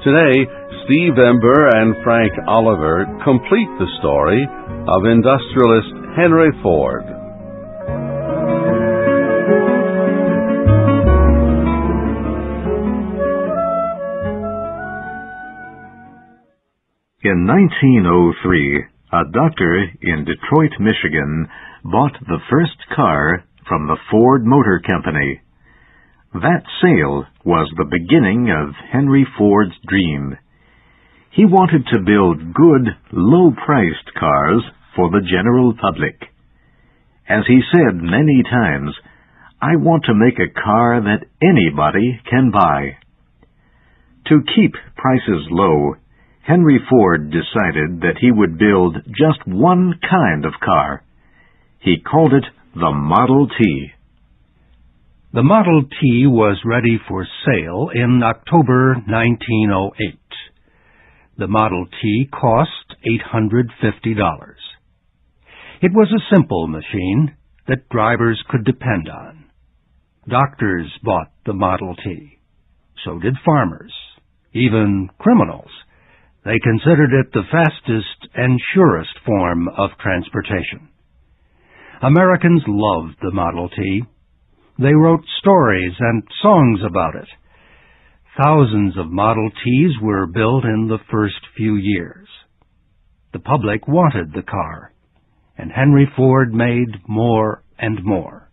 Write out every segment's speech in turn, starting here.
Today, Steve Ember and Frank Oliver complete the story of industrialist Henry Ford. In 1903, a doctor in Detroit, Michigan, bought the first car from the Ford Motor Company. That sale was the beginning of Henry Ford's dream. He wanted to build good, low-priced cars for the general public. As he said many times, "I want to make a car that anybody can buy." To keep prices low, Henry Ford decided that he would build just one kind of car. He called it the Model T. The Model T was ready for sale in October 1908. The Model T cost $850. It was a simple machine that drivers could depend on. Doctors bought the Model T. So did farmers, even criminals. They considered it the fastest and surest form of transportation. Americans loved the Model T. They wrote stories and songs about it. Thousands of Model Ts were built in the first few years. The public wanted the car, and Henry Ford made more and more.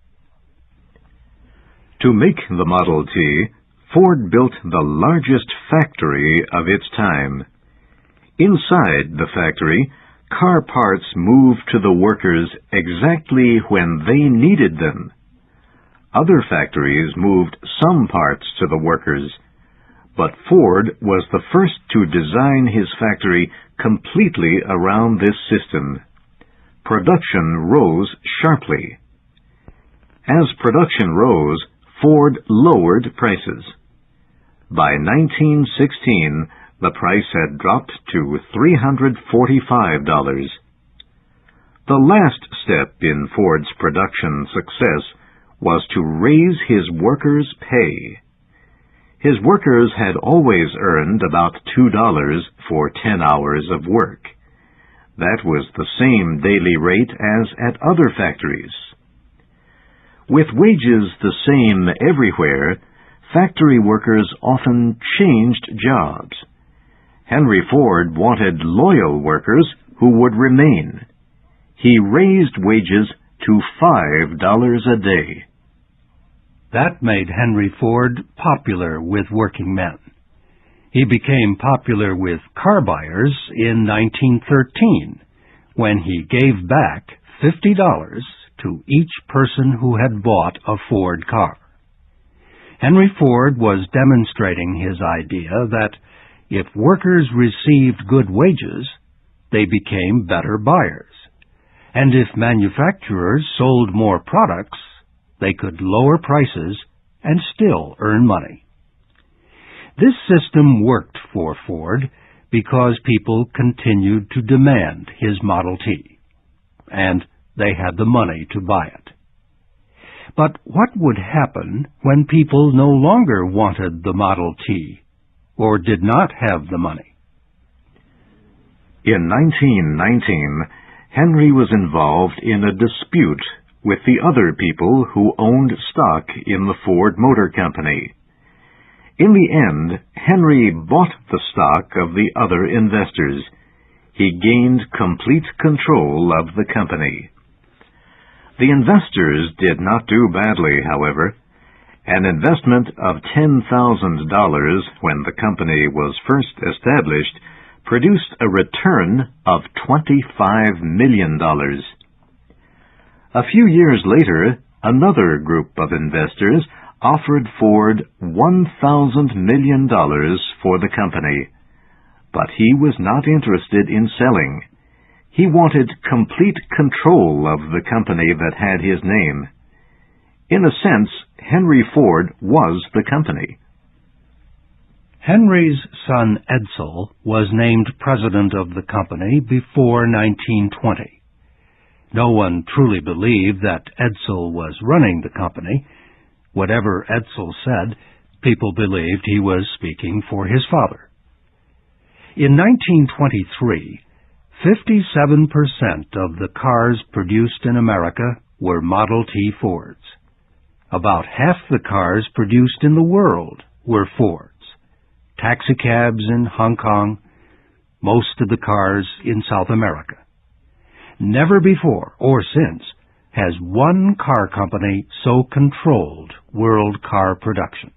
To make the Model T, Ford built the largest factory of its time. Inside the factory, car parts moved to the workers exactly when they needed them. Other factories moved some parts to the workers, but Ford was the first to design his factory completely around this system. Production rose sharply. As production rose, Ford lowered prices. By 1916, the price had dropped to $345. The last step in Ford's production success was to raise his workers' pay. His workers had always earned about $2 for 10 hours of work. That was the same daily rate as at other factories. With wages the same everywhere, factory workers often changed jobs. Henry Ford wanted loyal workers who would remain. He raised wages to $5 a day. That made Henry Ford popular with working men. He became popular with car buyers in 1913, when he gave back $50 to each person who had bought a Ford car. Henry Ford was demonstrating his idea that if workers received good wages, they became better buyers, and if manufacturers sold more products, they could lower prices and still earn money. This system worked for Ford because people continued to demand his Model T, and they had the money to buy it. But what would happen when people no longer wanted the Model T or did not have the money? In 1919, Henry was involved in a dispute with the other people who owned stock in the Ford Motor Company. In the end, Henry bought the stock of the other investors. He gained complete control of the company. The investors did not do badly, however. An investment of $10,000 when the company was first established produced a return of $25 million. A few years later, another group of investors offered Ford $1,000 million for the company, but he was not interested in selling. He wanted complete control of the company that had his name. In a sense, Henry Ford was the company. Henry's son Edsel was named president of the company before 1920. No one truly believed that Edsel was running the company. Whatever Edsel said, people believed he was speaking for his father. In 1923, 57% of the cars produced in America were Model T Fords. About half the cars produced in the world were Fords. Taxicabs in Hong Kong, most of the cars in South America. Never before or since has one car company so controlled world car production.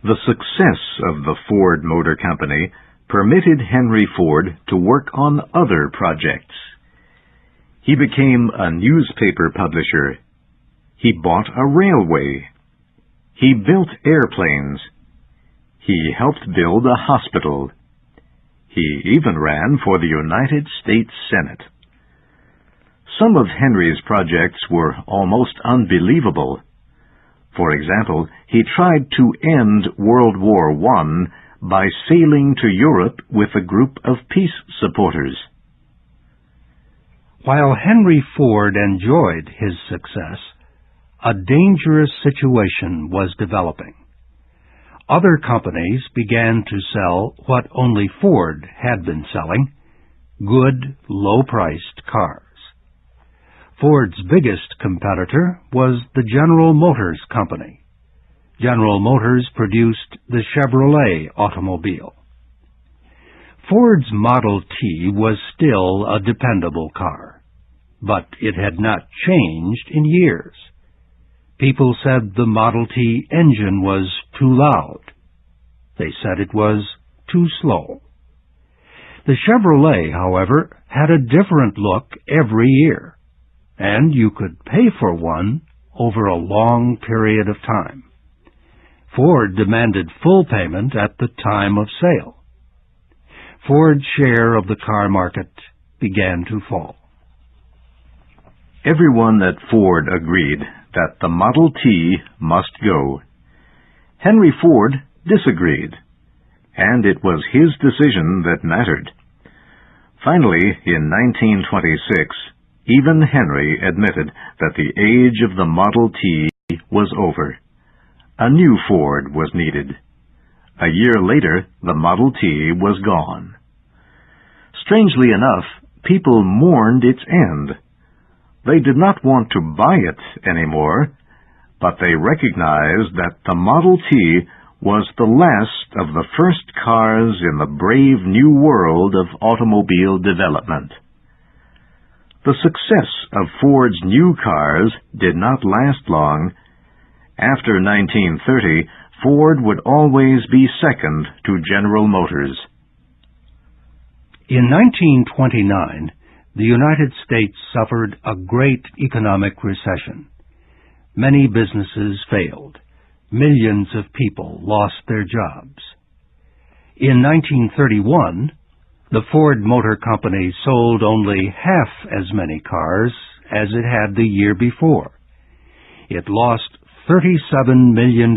The success of the Ford Motor Company permitted Henry Ford to work on other projects. He became a newspaper publisher. He bought a railway. He built airplanes. He helped build a hospital. He even ran for the United States Senate. Some of Henry's projects were almost unbelievable. For example, he tried to end World War I by sailing to Europe with a group of peace supporters. While Henry Ford enjoyed his success, a dangerous situation was developing. Other companies began to sell what only Ford had been selling, good, low-priced cars. Ford's biggest competitor was the General Motors Company. General Motors produced the Chevrolet automobile. Ford's Model T was still a dependable car, but it had not changed in years. People said the Model T engine was too loud. They said it was too slow. The Chevrolet, however, had a different look every year, and you could pay for one over a long period of time. Ford demanded full payment at the time of sale. Ford's share of the car market began to fall. Everyone at Ford agreed that the Model T must go. Henry Ford disagreed, and it was his decision that mattered. Finally, in 1926, even Henry admitted that the age of the Model T was over. A new Ford was needed. A year later, the Model T was gone. Strangely enough, people mourned its end. They did not want to buy it anymore, but they recognized that the Model T was the last of the first cars in the brave new world of automobile development. The success of Ford's new cars did not last long. After 1930, Ford would always be second to General Motors. In 1929, the United States suffered a great economic recession. Many businesses failed. Millions of people lost their jobs. In 1931, the Ford Motor Company sold only half as many cars as it had the year before. It lost $37 million.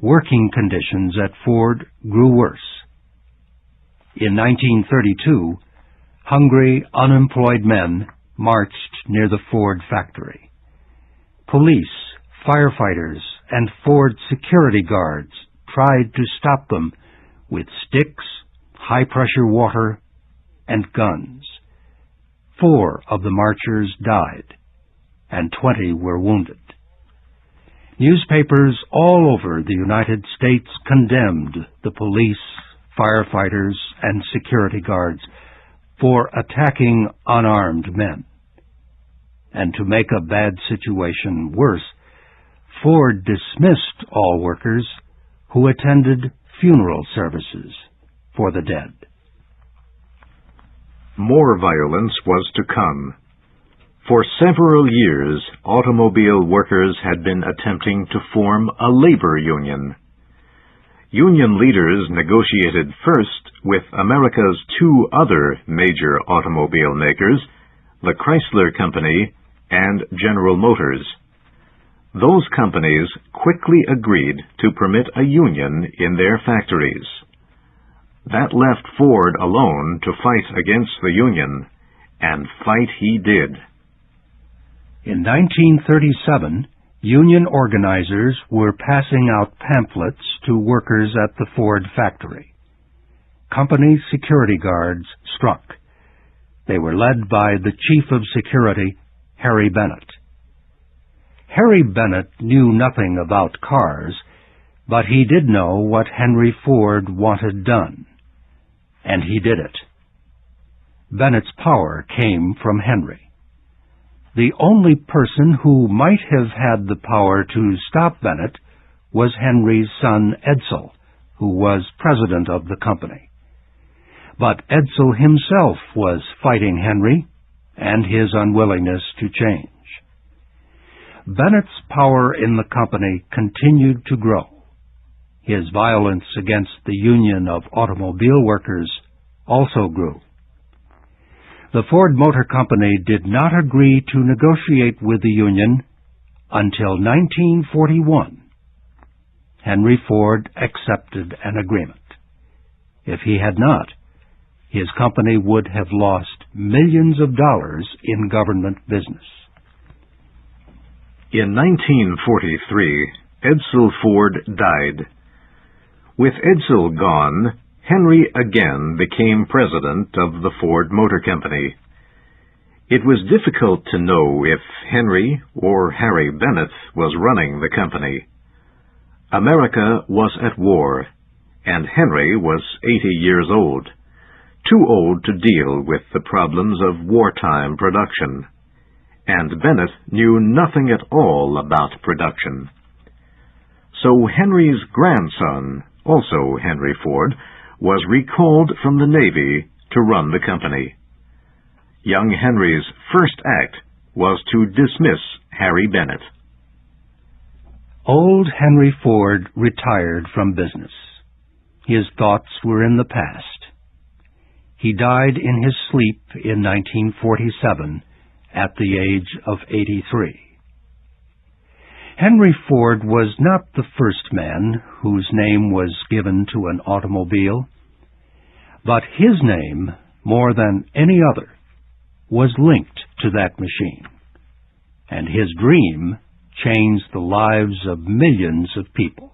Working conditions at Ford grew worse. In 1932, hungry, unemployed men marched near the Ford factory. Police, firefighters, and Ford security guards tried to stop them with sticks, high-pressure water, and guns. 4 of the marchers died, and 20 were wounded. Newspapers all over the United States condemned the police, firefighters, and security guards for attacking unarmed men. And to make a bad situation worse, Ford dismissed all workers who attended funeral services for the dead. More violence was to come. For several years, automobile workers had been attempting to form a labor union. Union leaders negotiated first with America's 2 other major automobile makers, the Chrysler Company and General Motors. Those companies quickly agreed to permit a union in their factories. That left Ford alone to fight against the union, and fight he did. In 1937, Union organizers were passing out pamphlets to workers at the Ford factory. Company security guards struck. They were led by the Chief of Security, Harry Bennett. Harry Bennett knew nothing about cars, but he did know what Henry Ford wanted done, and he did it. Bennett's power came from Henry. The only person who might have had the power to stop Bennett was Henry's son Edsel, who was president of the company. But Edsel himself was fighting Henry and his unwillingness to change. Bennett's power in the company continued to grow. His violence against the Union of Automobile Workers also grew. The Ford Motor Company did not agree to negotiate with the Union until 1941. Henry Ford accepted an agreement. If he had not, his company would have lost millions of dollars in government business. In 1943, Edsel Ford died. With Edsel gone, Henry again became president of the Ford Motor Company. It was difficult to know if Henry or Harry Bennett was running the company. America was at war, and Henry was 80 years old, too old to deal with the problems of wartime production, and Bennett knew nothing at all about production. So Henry's grandson, also Henry Ford, was recalled from the Navy to run the company. Young Henry's first act was to dismiss Harry Bennett. Old Henry Ford retired from business. His thoughts were in the past. He died in his sleep in 1947 at the age of 83. Henry Ford was not the first man whose name was given to an automobile, but his name, more than any other, was linked to that machine, and his dream changed the lives of millions of people.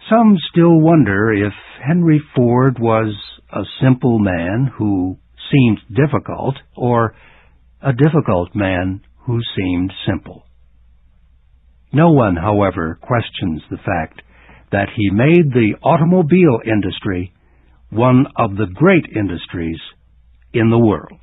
Some still wonder if Henry Ford was a simple man who seemed difficult, or a difficult man who seemed simple. No one, however, questions the fact that he made the automobile industry one of the great industries in the world.